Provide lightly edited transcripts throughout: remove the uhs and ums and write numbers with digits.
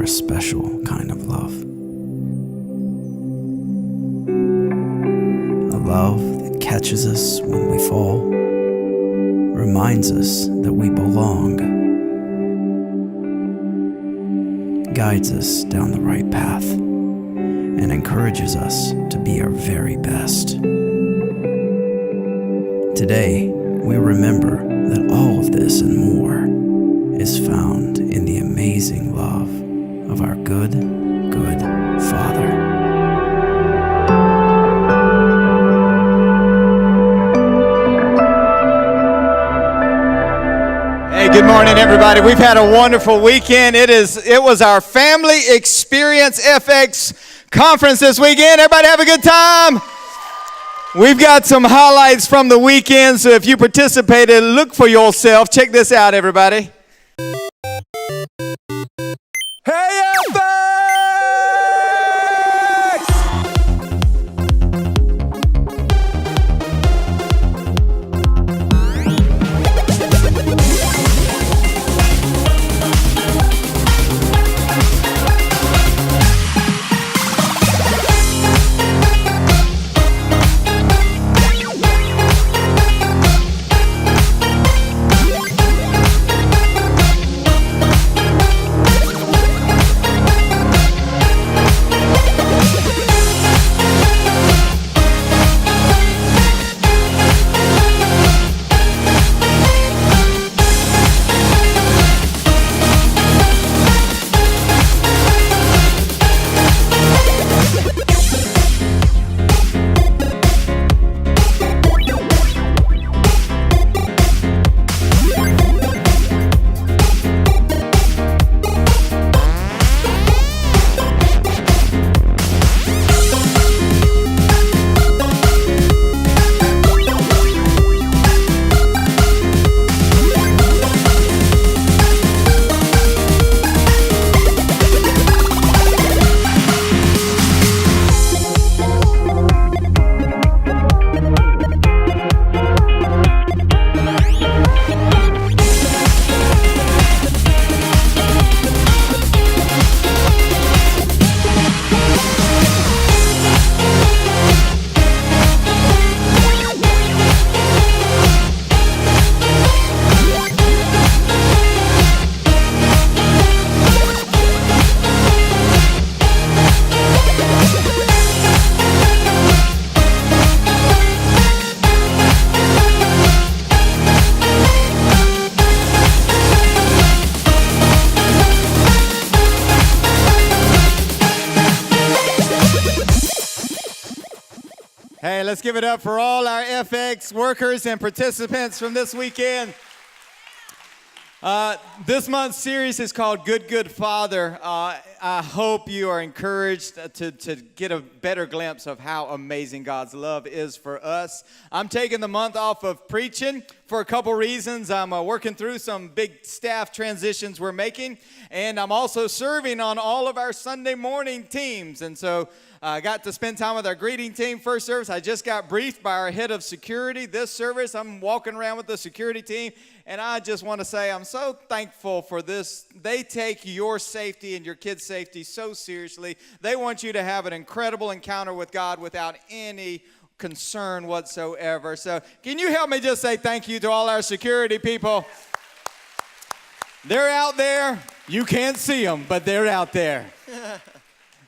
a special kind of love. A love that catches us when we fall, reminds us that we belong, guides us down the right path, and encourages us to be our very best. Today, we remember that all of this and more is found in the amazing love of our good, good Father. Hey, good morning, everybody. We've had a wonderful weekend. It was our Family Experience FX conference this weekend. Everybody have a good time? We've got some highlights from the weekend, so if you participated, look for yourself. Check this out, everybody. Hey, Hey, let's give it up for all our FX workers and participants from this weekend. This month's series is called Good, Good Father. I hope you are encouraged to get a better glimpse of how amazing God's love is for us. I'm taking the month off of preaching for a couple reasons. I'm working through some big staff transitions we're making, and I'm also serving on all of our Sunday morning teams. And so I got to spend time with our greeting team. First service, I just got briefed by our head of security. This service, I'm walking around with the security team, and I just want to say I'm so thankful for this. They take your safety and your kids' safety so seriously. They want you to have an incredible encounter with God without any concern whatsoever. So can you help me just say thank you to all our security people? They're out there. You can't see them, but they're out there.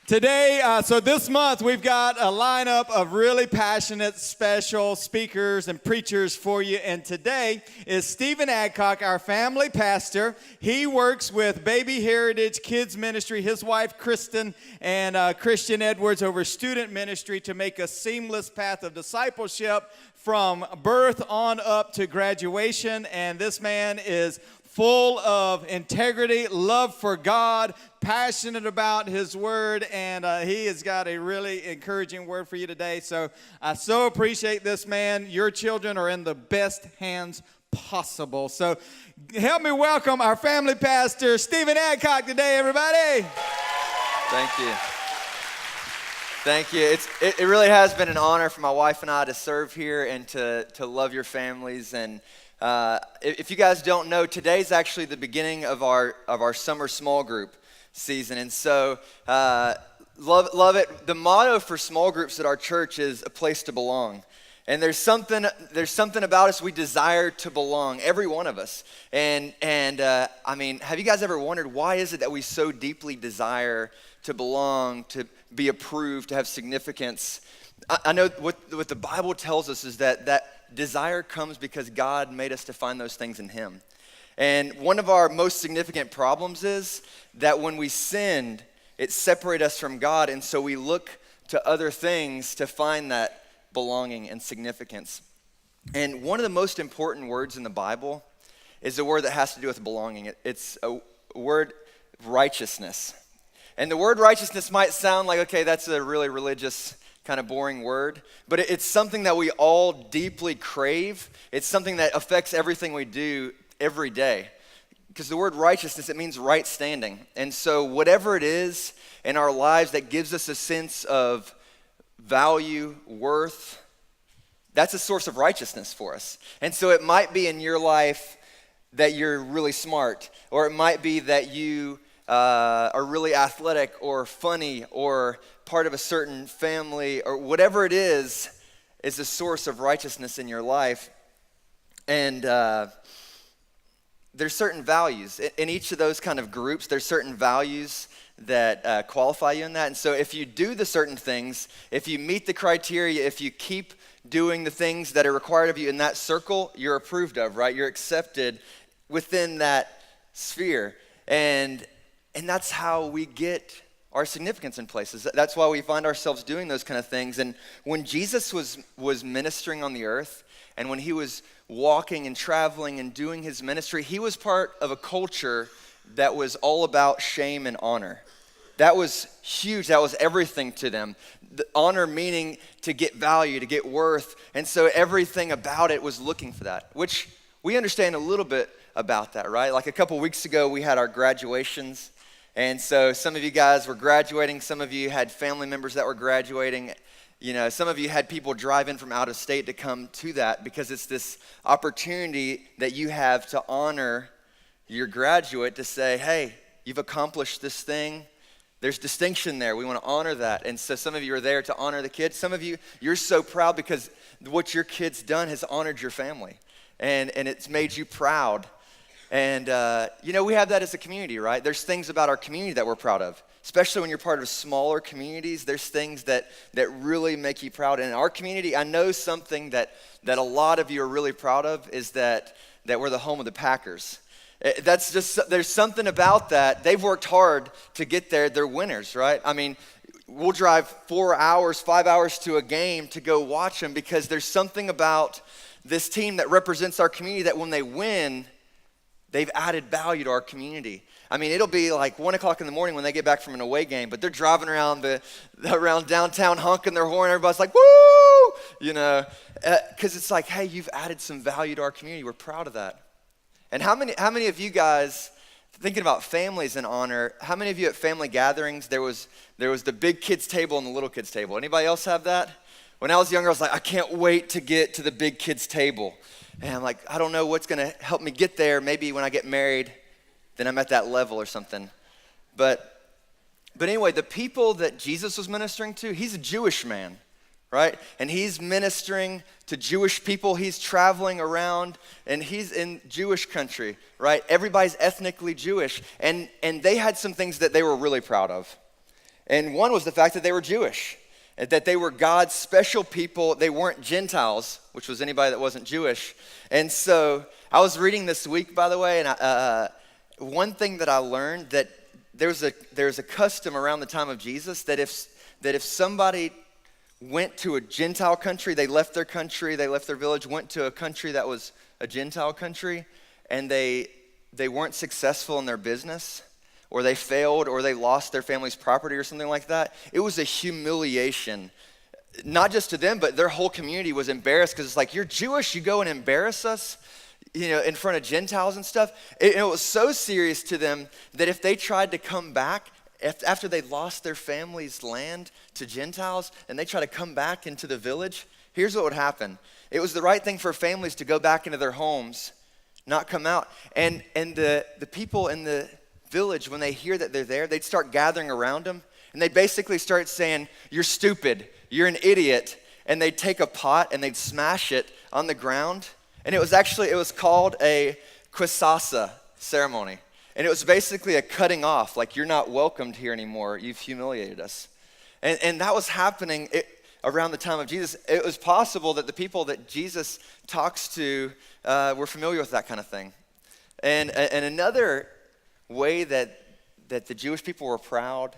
Today, so this month, we've got a lineup of really passionate, special speakers and preachers for you. And today is Stephen Adcock, our family pastor. He works with Baby Heritage Kids Ministry, his wife, Kristen, and Christian Edwards over student ministry to make a seamless path of discipleship from birth on up to graduation. And this man is full of integrity, love for God, passionate about His Word, and he has got a really encouraging word for you today. So I so appreciate this man. Your children are in the best hands possible. So help me welcome our family pastor, Stephen Adcock, today, everybody. Thank you. Thank you. It really has been an honor for my wife and I to serve here and to love your families. And if you guys don't know, today's actually the beginning of our summer small group. season. And so, love it. The motto for small groups at our church is a place to belong. And there's something about us, we desire to belong, every one of us. And I mean, have you guys ever wondered why is it that we so deeply desire to belong, to be approved, to have significance? I know what the Bible tells us is that desire comes because God made us to find those things in Him. And one of our most significant problems is that when we sinned, it separated us from God, and so we look to other things to find that belonging and significance. And one of the most important words in the Bible is the word that has to do with belonging. It's a word, righteousness. And the word righteousness might sound like, okay, that's a really religious kind of boring word, but it's something that we all deeply crave. It's something that affects everything we do every day. Because the word righteousness, it means right standing. And so whatever it is in our lives that gives us a sense of value, worth, that's a source of righteousness for us. And so it might be in your life that you're really smart, or it might be that you are really athletic or funny or part of a certain family, or whatever it is a source of righteousness in your life. And there's certain values. In each of those kind of groups, there's certain values that qualify you in that. And so if you do the certain things, if you meet the criteria, if you keep doing the things that are required of you in that circle, you're approved of, right? You're accepted within that sphere. And that's how we get our significance in places. That's why we find ourselves doing those kind of things. And when Jesus was ministering on the earth, and when he was walking and traveling and doing his ministry, he was part of a culture that was all about shame and honor. That was huge. That was everything to them. The honor meaning to get value, to get worth. And so everything about it was looking for that, which we understand a little bit about that, right? Like a couple weeks ago, we had our graduations. And so some of you guys were graduating. Some of you had family members that were graduating. You know, some of you had people drive in from out of state to come to that because it's this opportunity that you have to honor your graduate, to say, hey, you've accomplished this thing. There's distinction there. We want to honor that. And so some of you are there to honor the kids. Some of you, you're so proud because what your kid's done has honored your family. And it's made you proud. And, we have that as a community, right? There's things about our community that we're proud of. Especially when you're part of smaller communities, there's things that really make you proud. And in our community, I know something that a lot of you are really proud of is that we're the home of the Packers. That's just, there's something about that. They've worked hard to get there. They're winners, right? I mean, we'll drive 4 hours, 5 hours to a game to go watch them because there's something about this team that represents our community that when they win, they've added value to our community. I mean, it'll be like 1 o'clock in the morning when they get back from an away game, but they're driving around downtown honking their horn. Everybody's like, woo, because it's like, hey, you've added some value to our community. We're proud of that. And how many of you guys, thinking about families and honor, how many of you at family gatherings, there was the big kids table and the little kids table? Anybody else have that? When I was younger, I was like, I can't wait to get to the big kids table. And I'm like, I don't know what's going to help me get there. Maybe when I get married, then I'm at that level or something. But anyway, the people that Jesus was ministering to, he's a Jewish man, right? And he's ministering to Jewish people. He's traveling around, and he's in Jewish country, right? Everybody's ethnically Jewish. And they had some things that they were really proud of. And one was the fact that they were Jewish, that they were God's special people. They weren't Gentiles, which was anybody that wasn't Jewish. And so I was reading this week, by the way, and one thing that I learned, that there's a custom around the time of Jesus that if somebody went to a Gentile country, they left their country, they left their village, went to a country that was a Gentile country, and they weren't successful in their business, or they failed, or they lost their family's property or something like that, it was a humiliation. Not just to them, but their whole community was embarrassed because it's like, you're Jewish, you go and embarrass us, in front of Gentiles and stuff. It was so serious to them that if they tried to come back, after they lost their family's land to Gentiles, and they try to come back into the village, here's what would happen. It was the right thing for families to go back into their homes, not come out. And the people in the village, when they hear that they're there, they'd start gathering around them, and they'd basically start saying, "You're stupid, you're an idiot," and they'd take a pot and they'd smash it on the ground, and it was called a quisasa ceremony, and it was basically a cutting off, like, "You're not welcomed here anymore, you've humiliated us." And that was happening around the time of Jesus. It was possible that the people that Jesus talks to were familiar with that kind of thing. And another way that the Jewish people were proud,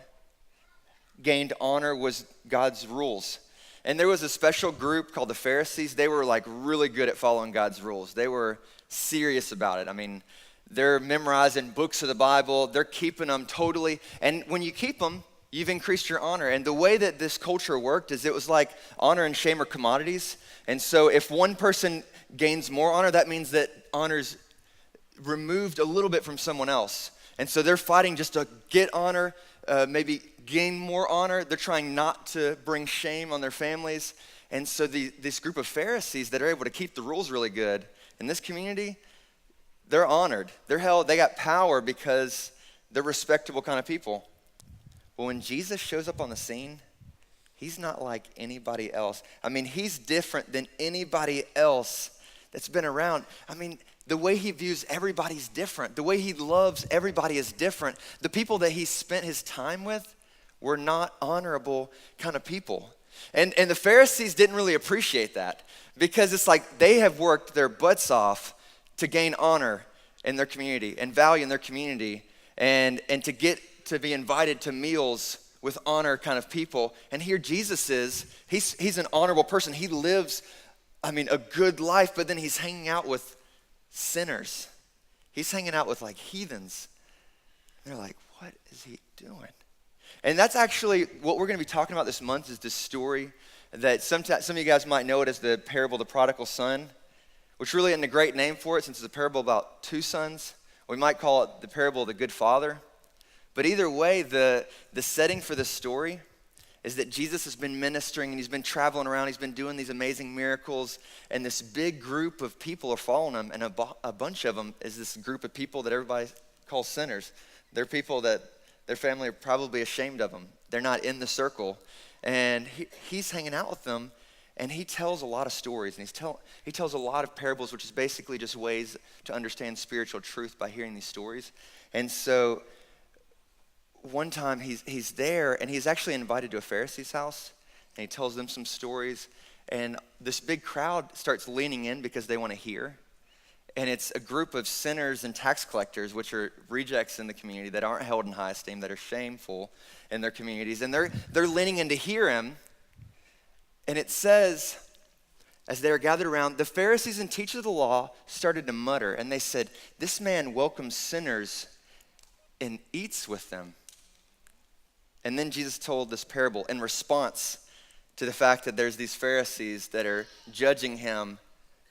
gained honor, was God's rules. And there was a special group called the Pharisees. They were like really good at following God's rules. They were serious about it. I mean, they're memorizing books of the Bible. They're keeping them totally. And when you keep them, you've increased your honor. And the way that this culture worked is it was like honor and shame are commodities. And so if one person gains more honor, that means that honor's removed a little bit from someone else. And so they're fighting just to get honor, maybe gain more honor. They're trying not to bring shame on their families. And so this group of Pharisees that are able to keep the rules really good in this community, they're honored. They're held, they got power because they're respectable kind of people. But when Jesus shows up on the scene, he's not like anybody else. I mean, he's different than anybody else that's been around. I mean, the way he views everybody's different. The way he loves everybody is different. The people that he spent his time with were not honorable kind of people. And the Pharisees didn't really appreciate that, because it's like they have worked their butts off to gain honor in their community and value in their community, and to get to be invited to meals with honor kind of people. And here Jesus is, he's an honorable person. He lives, I mean, a good life, but then he's hanging out with sinners. He's hanging out with like heathens. And they're like, what is he doing? And that's actually what we're going to be talking about this month, is this story that some of you guys might know it as the parable of the prodigal son, which really isn't a great name for it since it's a parable about two sons. We might call it the parable of the good father. But either way, the setting for this story is that Jesus has been ministering and he's been traveling around. He's been doing these amazing miracles, and this big group of people are following him, and a bunch of them is this group of people that everybody calls sinners. They're people that their family are probably ashamed of them. They're not in the circle. And he's hanging out with them, and he tells a lot of stories, and he tells a lot of parables, which is basically just ways to understand spiritual truth by hearing these stories. And so one time he's there, and he's actually invited to a Pharisee's house, and he tells them some stories, and this big crowd starts leaning in because they want to hear. And it's a group of sinners and tax collectors, which are rejects in the community that aren't held in high esteem, that are shameful in their communities, and they're leaning in to hear him. And it says, as they were gathered around, the Pharisees and teachers of the law started to mutter, and they said, "This man welcomes sinners and eats with them." And then Jesus told this parable in response to the fact that there's these Pharisees that are judging him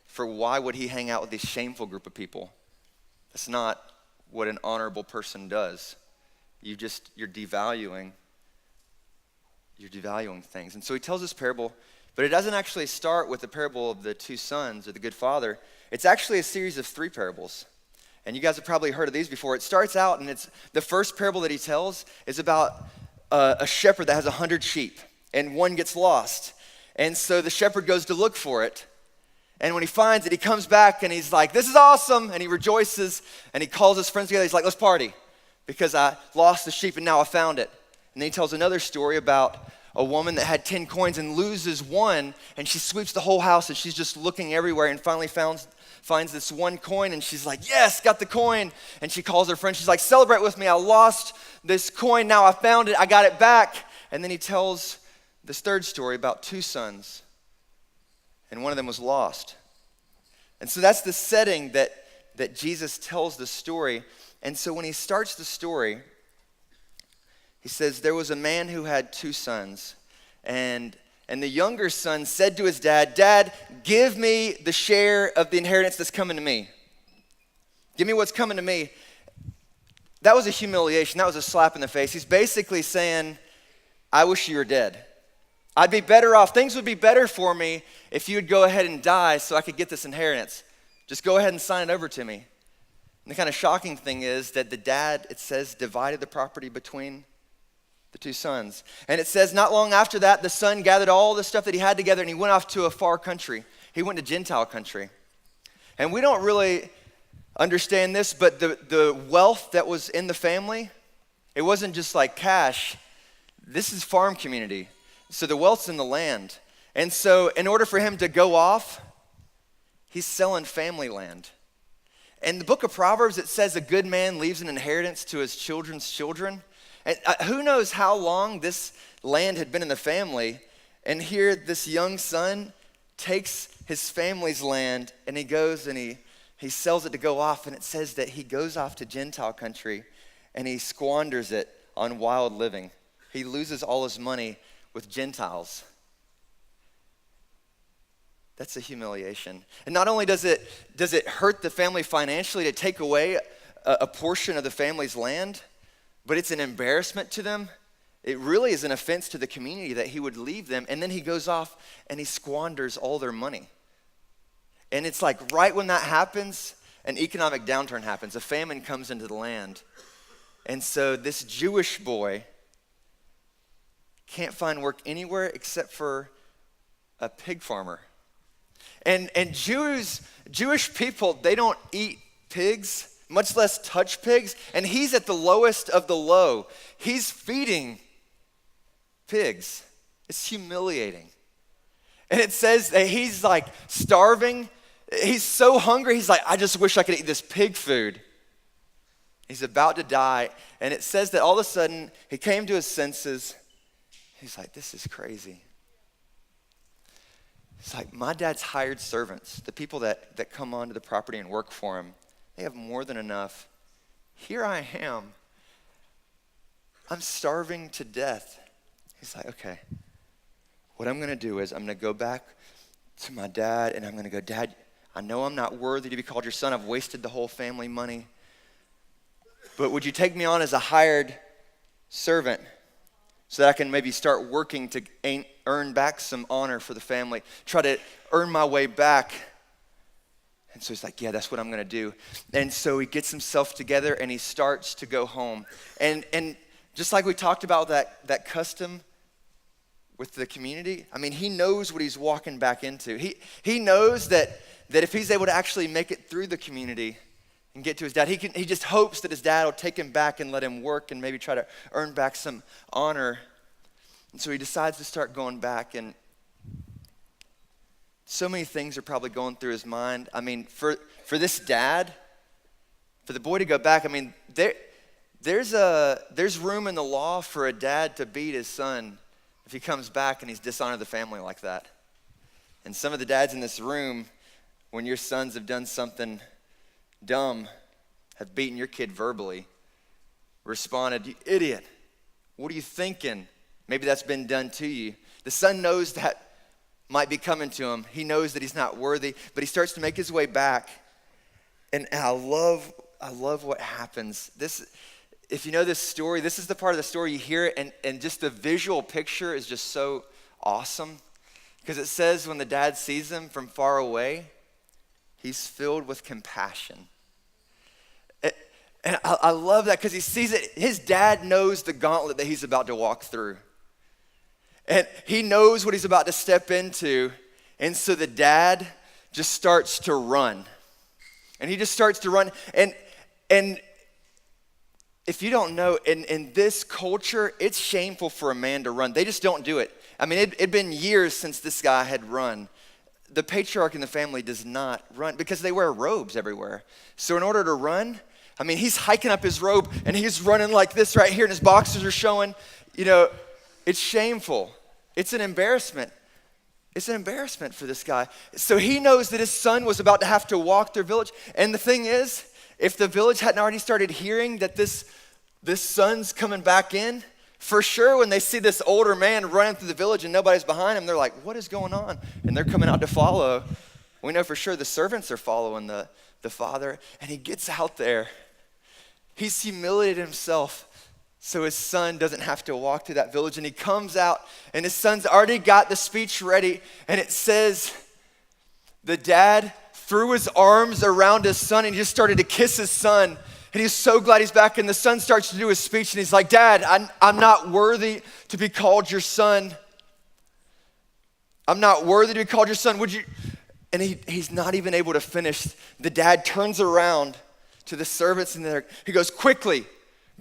for why would he hang out with this shameful group of people. That's not what an honorable person does. You're devaluing things. And so he tells this parable, but it doesn't actually start with the parable of the two sons or the good father. It's actually a series of three parables. And you guys have probably heard of these before. It starts out, and it's the first parable that he tells is about a shepherd that has 100 sheep, and one gets lost. And so the shepherd goes to look for it. And when he finds it, he comes back and he's like, "This is awesome." And he rejoices, and he calls his friends together. He's like, "Let's party, because I lost the sheep and now I found it." And then he tells another story about a woman that had 10 coins and loses one, and she sweeps the whole house, and she's just looking everywhere, and finally finds this one coin, and she's like, "Yes, got the coin." And she calls her friend. She's like, "Celebrate with me. I lost this coin. Now I found it. I got it back." And then he tells this third story about two sons, and one of them was lost. And so that's the setting that Jesus tells the story. And so when he starts the story, he says, there was a man who had two sons, and the younger son said to his dad, "Dad, give me the share of the inheritance that's coming to me. Give me what's coming to me." That was a humiliation. That was a slap in the face. He's basically saying, "I wish you were dead. I'd be better off. Things would be better for me if you would go ahead and die so I could get this inheritance. Just go ahead and sign it over to me." And the kind of shocking thing is that the dad, it says, divided the property between the two sons. And it says not long after that, the son gathered all the stuff that he had together and he went off to a far country. He went to Gentile country. And we don't really understand this, but the wealth that was in the family, it wasn't just like cash. This is farm community. So the wealth's in the land. And so in order for him to go off, he's selling family land. In the book of Proverbs, it says a good man leaves an inheritance to his children's children. And who knows how long this land had been in the family. And here this young son takes his family's land and he goes and he sells it to go off. And it says that he goes off to Gentile country and he squanders it on wild living. He loses all his money with Gentiles. That's a humiliation. And not only does it hurt the family financially to take away a portion of the family's land, but it's an embarrassment to them. It really is an offense to the community that he would leave them, and then he goes off and he squanders all their money. And it's like right when that happens, an economic downturn happens. A famine comes into the land. And so this Jewish boy can't find work anywhere except for a pig farmer. And Jewish people, they don't eat pigs, much less touch pigs, and he's at the lowest of the low. He's feeding pigs. It's humiliating. And it says that he's like starving. He's so hungry, he's like, I just wish I could eat this pig food. He's about to die, and it says that all of a sudden, he came to his senses. He's like, this is crazy. It's like, my dad's hired servants, the people that come onto the property and work for him, they have more than enough. Here I am. I'm starving to death. He's like, okay, what I'm going to do is I'm going to go back to my dad and I'm going to go, Dad, I know I'm not worthy to be called your son. I've wasted the whole family money. But would you take me on as a hired servant so that I can maybe start working to earn back some honor for the family, try to earn my way back? And so he's like, yeah, that's what I'm going to do. And so he gets himself together and he starts to go home. And just like we talked about that custom with the community, I mean, he knows what he's walking back into. He knows that if he's able to actually make it through the community and get to his dad, he just hopes that his dad will take him back and let him work and maybe try to earn back some honor. And so he decides to start going back, and so many things are probably going through his mind. I mean, for this dad, for the boy to go back, I mean, there's room in the law for a dad to beat his son if he comes back and he's dishonored the family like that. And some of the dads in this room, when your sons have done something dumb, have beaten your kid verbally, responded, you idiot, what are you thinking? Maybe that's been done to you. The son knows that might be coming to him. He knows that he's not worthy, but he starts to make his way back. And I love what happens. If you know this story, this is the part of the story you hear it, and just the visual picture is just so awesome. Because it says when the dad sees him from far away, he's filled with compassion. And I love that because he sees it. His dad knows the gauntlet that he's about to walk through. And he knows what he's about to step into. And so the dad just starts to run. And he just starts to run. And if you don't know, in this culture, it's shameful for a man to run. They just don't do it. I mean, it'd been years since this guy had run. The patriarch in the family does not run because they wear robes everywhere. So in order to run, I mean, he's hiking up his robe and he's running like this right here and his boxers are showing. You know, it's shameful. It's an embarrassment. It's an embarrassment for this guy. So he knows that his son was about to have to walk their village. And the thing is, if the village hadn't already started hearing that this son's coming back in, for sure when they see this older man running through the village and nobody's behind him, they're like, what is going on? And they're coming out to follow. We know for sure the servants are following the father. And he gets out there. He's humiliated himself so his son doesn't have to walk through that village. And he comes out and his son's already got the speech ready. And it says, the dad threw his arms around his son and he just started to kiss his son. And he's so glad he's back. And the son starts to do his speech and he's like, Dad, I'm not worthy to be called your son. I'm not worthy to be called your son. Would you? And he's not even able to finish. The dad turns around to the servants in there. He goes, quickly,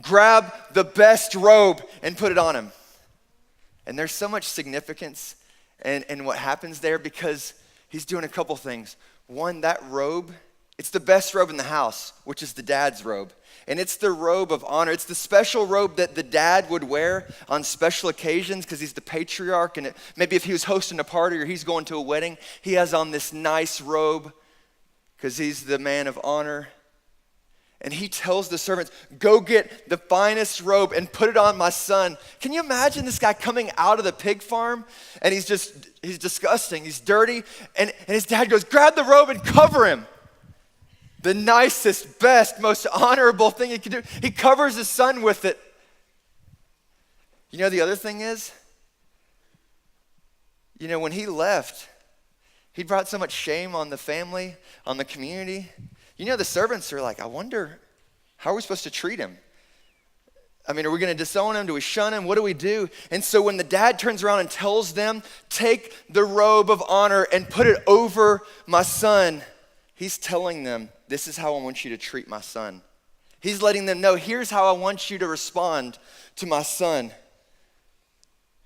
grab the best robe and put it on him. And there's so much significance in what happens there because he's doing a couple things. One, that robe, it's the best robe in the house, which is the dad's robe. And it's the robe of honor. It's the special robe that the dad would wear on special occasions because he's the patriarch. And maybe if he was hosting a party or he's going to a wedding, he has on this nice robe because he's the man of honor. And he tells the servants, go get the finest robe and put it on my son. Can you imagine this guy coming out of the pig farm? And he's disgusting, he's dirty. And his dad goes, grab the robe and cover him. The nicest, best, most honorable thing he could do. He covers his son with it. You know, the other thing is, when he left, he brought so much shame on the family, on the community. The servants are like, I wonder, how are we supposed to treat him? I mean, are we going to disown him? Do we shun him? What do we do? And so when the dad turns around and tells them, take the robe of honor and put it over my son, he's telling them, this is how I want you to treat my son. He's letting them know, here's how I want you to respond to my son.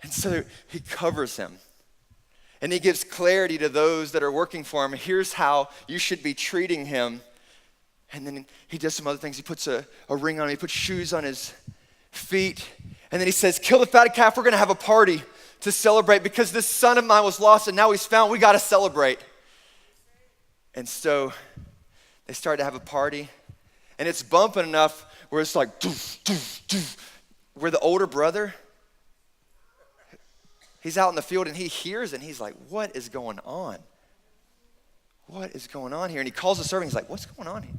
And so he covers him. And he gives clarity to those that are working for him. Here's how you should be treating him. And then he does some other things. He puts a ring on him. He puts shoes on his feet. And then he says, kill the fatted calf. We're going to have a party to celebrate because this son of mine was lost and now he's found. We got to celebrate. And so they start to have a party. And it's bumping enough where it's like, doof, doof, doof, where the older brother, he's out in the field and he hears and he's like, what is going on? What is going on here? And he calls the servant. He's like, what's going on here?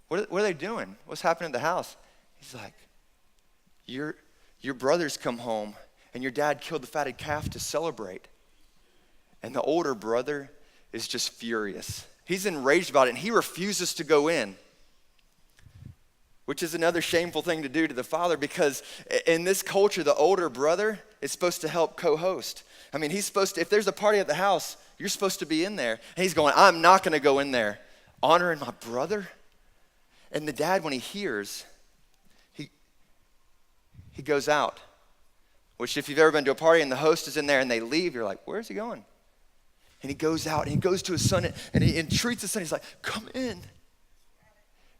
What are they doing? What's happening at the house? He's like, your brothers come home and your dad killed the fatted calf to celebrate. And the older brother is just furious. He's enraged about it and he refuses to go in, which is another shameful thing to do to the father because in this culture, the older brother is supposed to help co-host. I mean, he's supposed to, if there's a party at the house, you're supposed to be in there. And he's going, I'm not going to go in there. Honoring my brother? And the dad, when he hears, he goes out. Which if you've ever been to a party and the host is in there and they leave, you're like, where's he going? And he goes out and he goes to his son and he entreats his son. He's like, come in.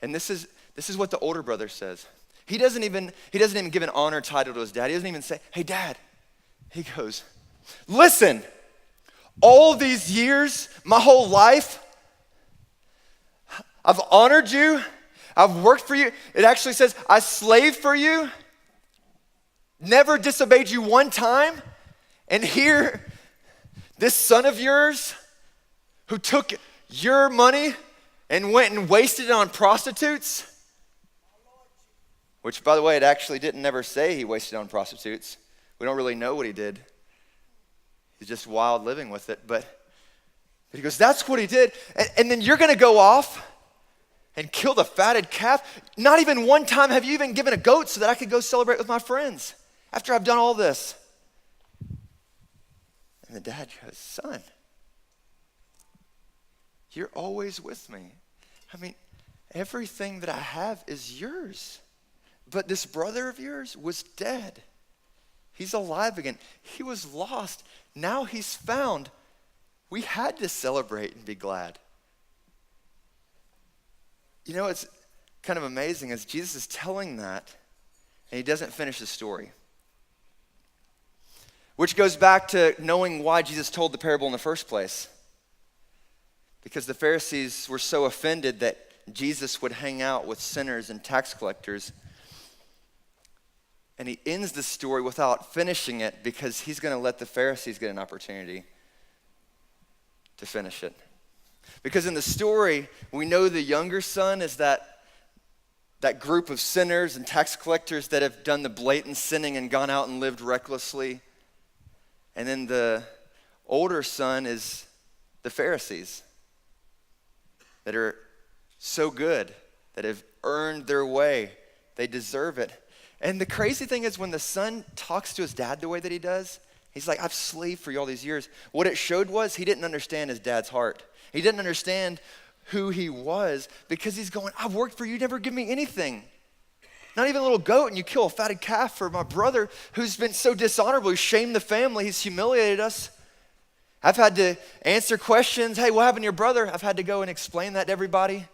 And this is what the older brother says. He doesn't even give an honor title to his dad. He doesn't even say, hey, Dad. He goes, listen, all these years, my whole life, I've honored you. I've worked for you. It actually says, I slaved for you. Never disobeyed you one time. And here, this son of yours who took your money and went and wasted it on prostitutes, which, by the way, it actually didn't never say he wasted it on prostitutes. We don't really know what he did. He's just wild living with it. But he goes, that's what he did. And then you're going to go off and kill the fatted calf? Not even one time have you even given a goat so that I could go celebrate with my friends after I've done all this. And the dad goes, son, you're always with me. I mean, everything that I have is yours. But this brother of yours was dead. He's alive again. He was lost. Now he's found. We had to celebrate and be glad. You know, it's kind of amazing as Jesus is telling that, and he doesn't finish the story. Which goes back to knowing why Jesus told the parable in the first place. Because the Pharisees were so offended that Jesus would hang out with sinners and tax collectors. And he ends the story without finishing it because he's going to let the Pharisees get an opportunity to finish it. Because in the story, we know the younger son is that group of sinners and tax collectors that have done the blatant sinning and gone out and lived recklessly. And then the older son is the Pharisees. that are so good, that have earned their way. They deserve it. And the crazy thing is when the son talks to his dad the way that he does, he's like, I've slaved for you all these years. What it showed was he didn't understand his dad's heart. He didn't understand who he was because he's going, I've worked for you, never give me anything. Not even a little goat, and you kill a fatted calf for my brother who's been so dishonorable. He's shamed the family. He's humiliated us. I've had to answer questions. Hey, what happened to your brother? I've had to go and explain that to everybody.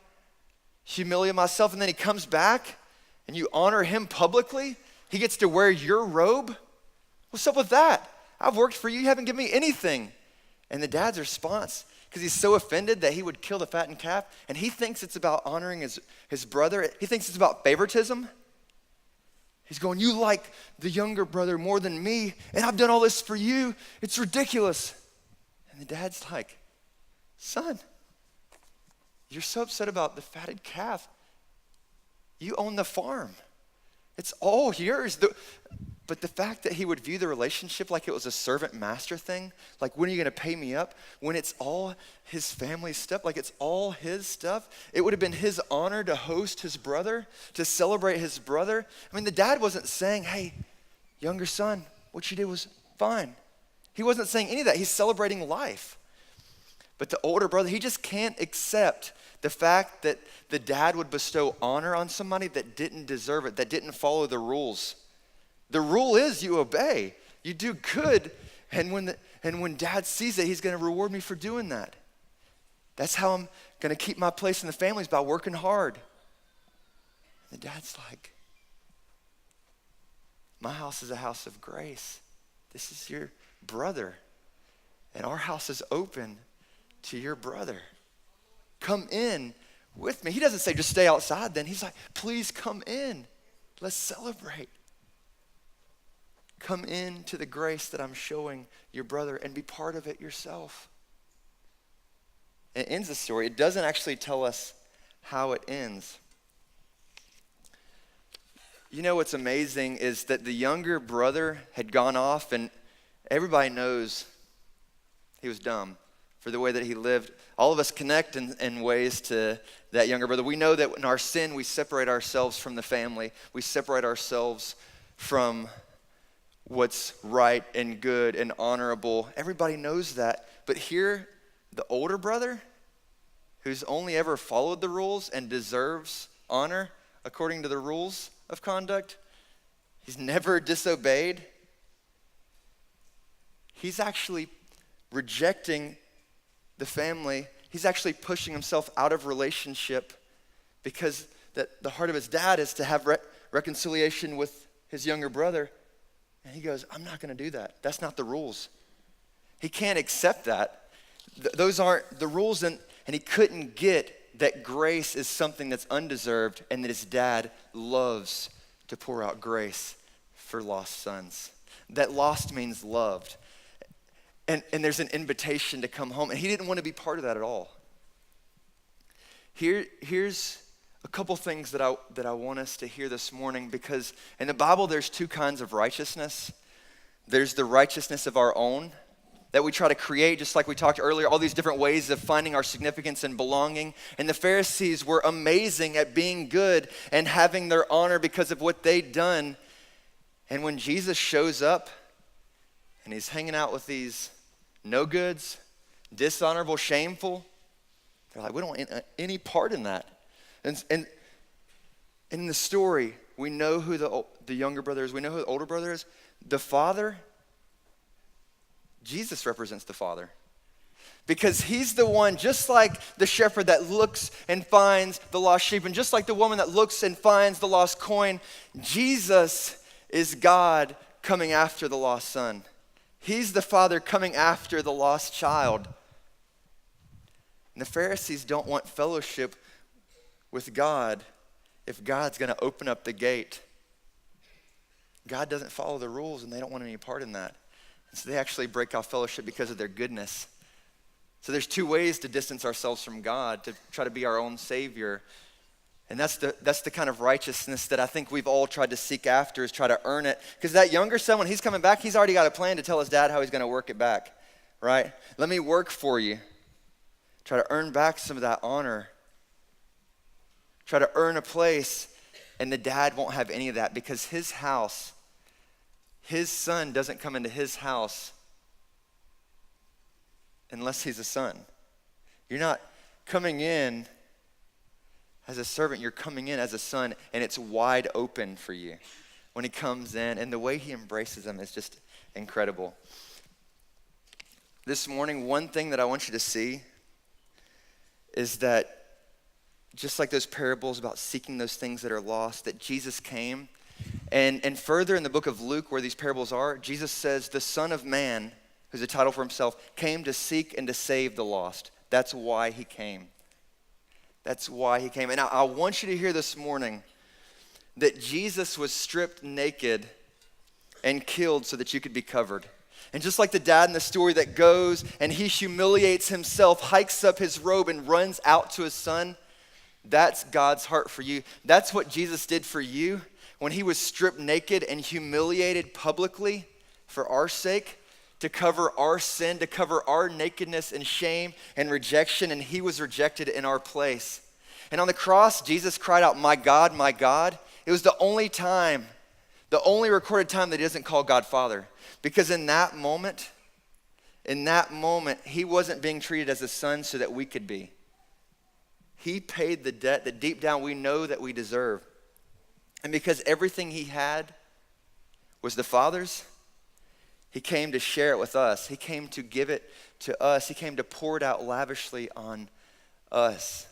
Humiliate myself, and then he comes back, and you honor him publicly. He gets to wear your robe. What's up with that? I've worked for you. You haven't given me anything. And the dad's response, because he's so offended that he would kill the fattened calf, and he thinks it's about honoring his brother. He thinks it's about favoritism. He's going, you like the younger brother more than me, and I've done all this for you. It's ridiculous. And the dad's like, son, you're so upset about the fatted calf. You own the farm. It's all yours. But the fact that he would view the relationship like it was a servant-master thing, like when are you going to pay me up? When it's all his family stuff, like it's all his stuff. It would have been his honor to host his brother, to celebrate his brother. I mean, the dad wasn't saying, hey, younger son, what you did was fine. He wasn't saying any of that. He's celebrating life. But the older brother, he just can't accept the fact that the dad would bestow honor on somebody that didn't deserve it, that didn't follow the rules. The rule is you obey, you do good, and when dad sees it, he's going to reward me for doing that. That's how I'm going to keep my place in the family, is by working hard. And the dad's like, my house is a house of grace. This is your brother, and our house is open to your brother. Come in with me. He doesn't say just stay outside then. He's like, please come in. Let's celebrate. Come into the grace that I'm showing your brother and be part of it yourself. It ends the story. It doesn't actually tell us how it ends. You know what's amazing is that the younger brother had gone off, and everybody knows he was dumb for the way that he lived. All of us connect in ways to that younger brother. We know that in our sin, we separate ourselves from the family. We separate ourselves from what's right and good and honorable. Everybody knows that. But here, the older brother, who's only ever followed the rules and deserves honor according to the rules of conduct, he's never disobeyed. He's actually rejecting the family. He's actually pushing himself out of relationship because the heart of his dad is to have reconciliation with his younger brother. And he goes, I'm not going to do that. That's not the rules. He can't accept that. Those aren't the rules, and he couldn't get that grace is something that's undeserved and that his dad loves to pour out grace for lost sons. That lost means loved. And there's an invitation to come home, and he didn't want to be part of that at all. Here's a couple things that I want us to hear this morning, because in the Bible there's two kinds of righteousness. There's the righteousness of our own that we try to create, just like we talked earlier, all these different ways of finding our significance and belonging. And the Pharisees were amazing at being good and having their honor because of what they'd done. And when Jesus shows up and he's hanging out with these no goods, dishonorable, shameful, they're like, we don't want any part in that. And in the story, we know who the younger brother is. We know who the older brother is. The father, Jesus represents the father. Because he's the one, just like the shepherd that looks and finds the lost sheep, and just like the woman that looks and finds the lost coin, Jesus is God coming after the lost son. He's the father coming after the lost child. And the Pharisees don't want fellowship with God if God's going to open up the gate. God doesn't follow the rules, and they don't want any part in that. And so they actually break off fellowship because of their goodness. So there's two ways to distance ourselves from God, to try to be our own savior. And that's the kind of righteousness that I think we've all tried to seek after, is try to earn it. Because that younger son, when he's coming back, he's already got a plan to tell his dad how he's going to work it back, right? Let me work for you. Try to earn back some of that honor try to earn a place, and the dad won't have any of that because his house, his son doesn't come into his house unless he's a son. You're not coming in as a servant, you're coming in as a son, and it's wide open for you when he comes in, and the way he embraces them is just incredible. This morning, one thing that I want you to see is that just like those parables about seeking those things that are lost, that Jesus came. And further in the book of Luke, where these parables are, Jesus says, the Son of Man, who's a title for himself, came to seek and to save the lost. That's why he came. That's why he came. And I want you to hear this morning that Jesus was stripped naked and killed so that you could be covered. And just like the dad in the story that goes and he humiliates himself, hikes up his robe and runs out to his son, that's God's heart for you. That's what Jesus did for you when he was stripped naked and humiliated publicly for our sake, to cover our sin, to cover our nakedness and shame and rejection, and he was rejected in our place. And on the cross, Jesus cried out, my God, my God. It was the only recorded time that he doesn't call God Father. Because in that moment, he wasn't being treated as a son so that we could be. He paid the debt that deep down we know that we deserve. And because everything he had was the Father's, he came to share it with us. He came to give it to us. He came to pour it out lavishly on us.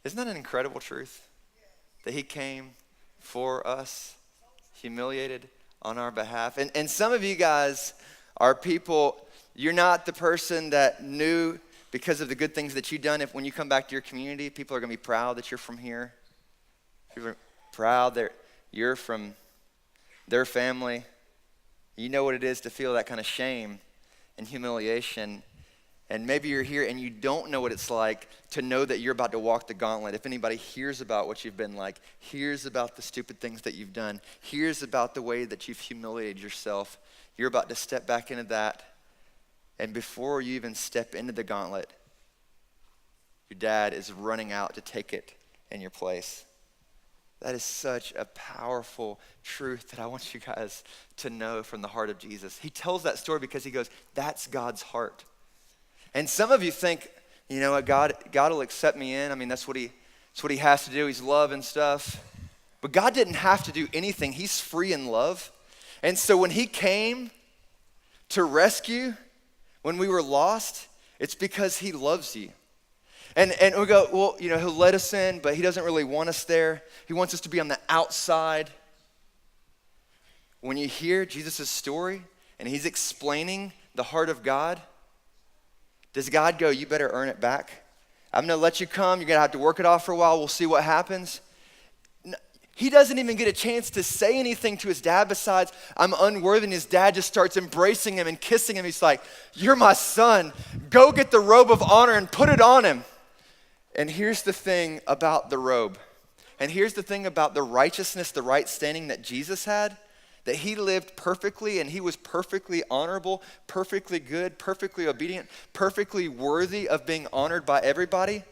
Isn't that an incredible truth? That he came for us, humiliated on our behalf. And some of you guys are people, you're not the person that knew because of the good things that you've done. If when you come back to your community, people are going to be proud that you're from here. People are proud that you're from their family. You know what it is to feel that kind of shame and humiliation. And maybe you're here and you don't know what it's like to know that you're about to walk the gauntlet. If anybody hears about what you've been like, hears about the stupid things that you've done, hears about the way that you've humiliated yourself, you're about to step back into that. And before you even step into the gauntlet, your dad is running out to take it in your place. That is such a powerful truth that I want you guys to know from the heart of Jesus. He tells that story because he goes, that's God's heart. And some of you think, you know what, God will accept me in. I mean, that's what he has to do. He's love and stuff. But God didn't have to do anything. He's free in love. And so when he came to rescue, when we were lost, it's because he loves you. And we go, well, you know, he'll let us in, but he doesn't really want us there. He wants us to be on the outside. When you hear Jesus' story and he's explaining the heart of God, does God go, you better earn it back? I'm going to let you come. You're going to have to work it off for a while. We'll see what happens. No, he doesn't even get a chance to say anything to his dad besides, I'm unworthy. And his dad just starts embracing him and kissing him. He's like, you're my son. Go get the robe of honor and put it on him. And here's the thing about the robe. And here's the thing about the righteousness, the right standing that Jesus had, that he lived perfectly and he was perfectly honorable, perfectly good, perfectly obedient, perfectly worthy of being honored by everybody.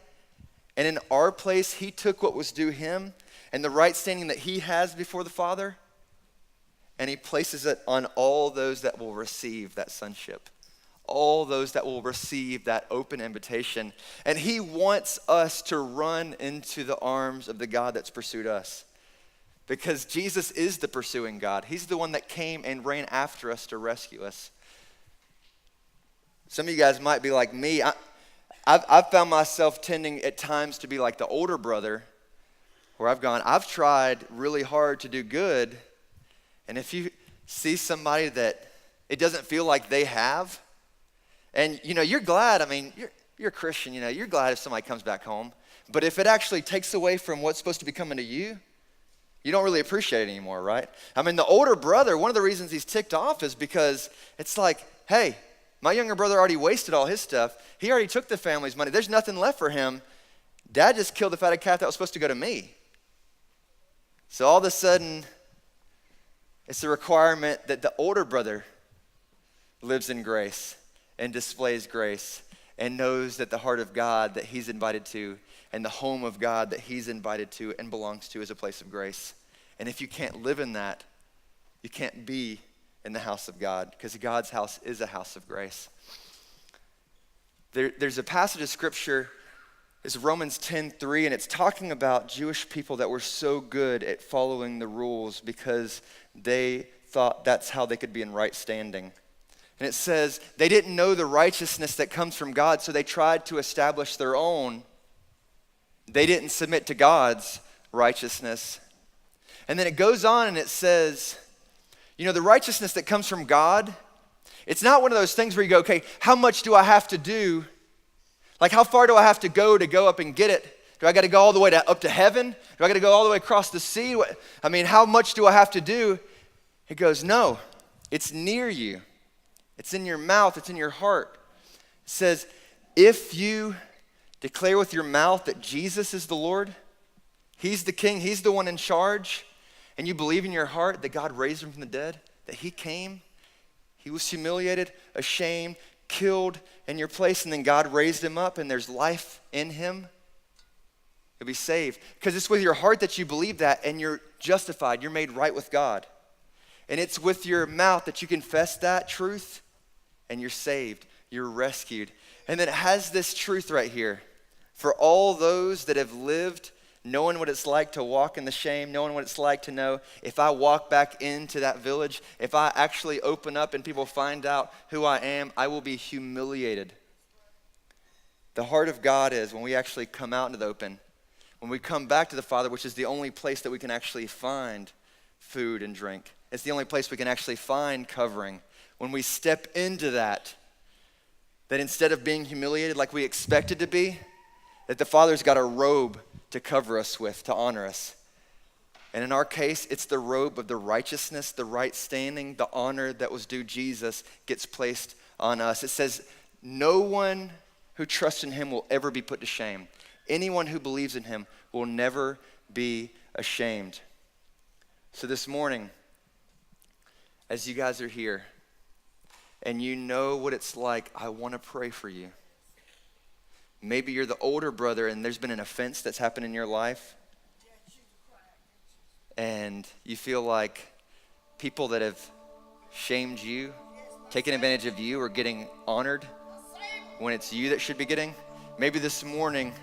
And in our place, he took what was due him and the right standing that he has before the Father, and he places it on all those that will receive that sonship. All those that will receive that open invitation. And he wants us to run into the arms of the God that's pursued us. Because Jesus is the pursuing God. He's the one that came and ran after us to rescue us. Some of you guys might be like me. I've found myself tending at times to be like the older brother, where I've tried really hard to do good. And if you see somebody that it doesn't feel like they have, and, you know, you're glad, I mean, you're a Christian, you know, you're glad if somebody comes back home. But if it actually takes away from what's supposed to be coming to you, you don't really appreciate it anymore, right? I mean, the older brother, one of the reasons he's ticked off is because it's like, hey, my younger brother already wasted all his stuff. He already took the family's money. There's nothing left for him. Dad just killed the fatted calf that was supposed to go to me. So all of a sudden, it's a requirement that the older brother lives in grace and displays grace. and knows that the heart of God that he's invited to and the home of God that he's invited to and belongs to is a place of grace. And if you can't live in that, you can't be in the house of God, because God's house is a house of grace. There's a passage of scripture, it's Romans 10:3, and it's talking about Jewish people that were so good at following the rules because they thought that's how they could be in right standing. And it says they didn't know the righteousness that comes from God, so they tried to establish their own. They didn't submit to God's righteousness. And then it goes on and it says, you know, the righteousness that comes from God, it's not one of those things where you go, okay, how much do I have to do? Like, how far do I have to go up and get it? Do I got to go all the way up to heaven? Do I got to go all the way across the sea? I mean, how much do I have to do? It goes, no, it's near you. It's in your mouth. It's in your heart. It says, if you declare with your mouth that Jesus is the Lord, he's the king, he's the one in charge, and you believe in your heart that God raised him from the dead, that he came, he was humiliated, ashamed, killed in your place, and then God raised him up and there's life in him, you'll be saved. Because it's with your heart that you believe that and you're justified, you're made right with God. And it's with your mouth that you confess that truth and you're saved, you're rescued. And then it has this truth right here. For all those that have lived knowing what it's like to walk in the shame, knowing what it's like to know if I walk back into that village, if I actually open up and people find out who I am, I will be humiliated. The heart of God is when we actually come out into the open, when we come back to the Father, which is the only place that we can actually find food and drink. It's the only place we can actually find covering. When we step into that instead of being humiliated like we expected to be, that the Father's got a robe to cover us with, to honor us. And in our case, it's the robe of the righteousness, the right standing, the honor that was due Jesus gets placed on us. It says, no one who trusts in him will ever be put to shame. Anyone who believes in him will never be ashamed. So this morning, as you guys are here, and you know what it's like, I want to pray for you. Maybe you're the older brother and there's been an offense that's happened in your life. And you feel like people that have shamed you, taken advantage of you, are getting honored when it's you that should be getting. Maybe this morning,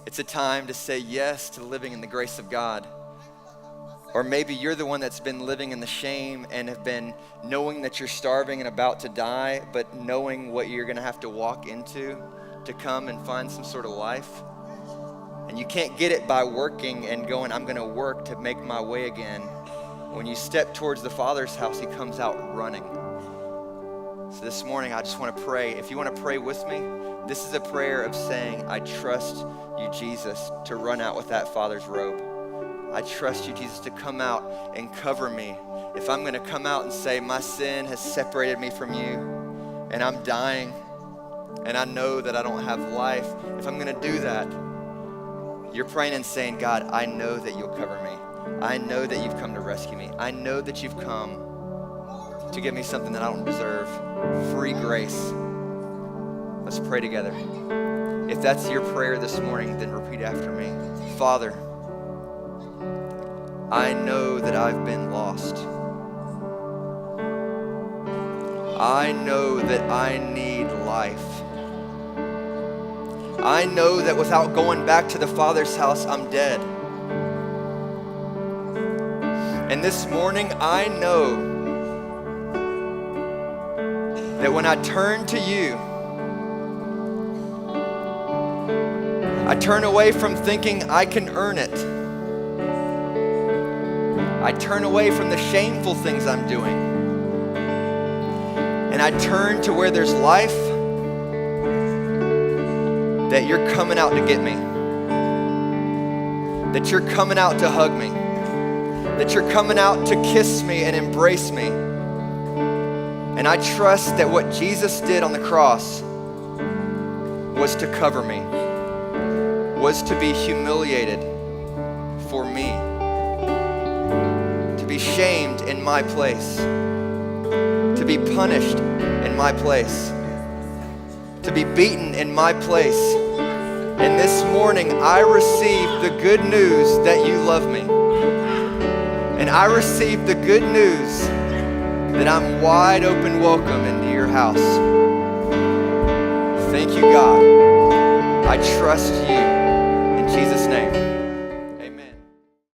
it's a time to say yes to living in the grace of God. Or maybe you're the one that's been living in the shame and have been knowing that you're starving and about to die, but knowing what you're gonna have to walk into to come and find some sort of life. And you can't get it by working and going, I'm gonna work to make my way again. When you step towards the Father's house, he comes out running. So this morning, I just wanna pray. If you wanna pray with me, this is a prayer of saying, I trust you, Jesus, to run out with that Father's robe. I trust you, Jesus, to come out and cover me. If I'm gonna come out and say, my sin has separated me from you, and I'm dying, and I know that I don't have life, if I'm gonna do that, you're praying and saying, God, I know that you'll cover me. I know that you've come to rescue me. I know that you've come to give me something that I don't deserve, free grace. Let's pray together. If that's your prayer this morning, then repeat after me. Father, I know that I've been lost. I know that I need life. I know that without going back to the Father's house, I'm dead. And this morning, I know that when I turn to you, I turn away from thinking I can earn it. I turn away from the shameful things I'm doing. And I turn to where there's life, that you're coming out to get me. That you're coming out to hug me. That you're coming out to kiss me and embrace me. And I trust that what Jesus did on the cross was to cover me, was to be humiliated for me, to be shamed in my place, to be punished in my place. to be beaten in my place. And this morning, I receive the good news that you love me. And I receive the good news that I'm wide open welcome into your house. Thank you, God. I trust you. In Jesus' name.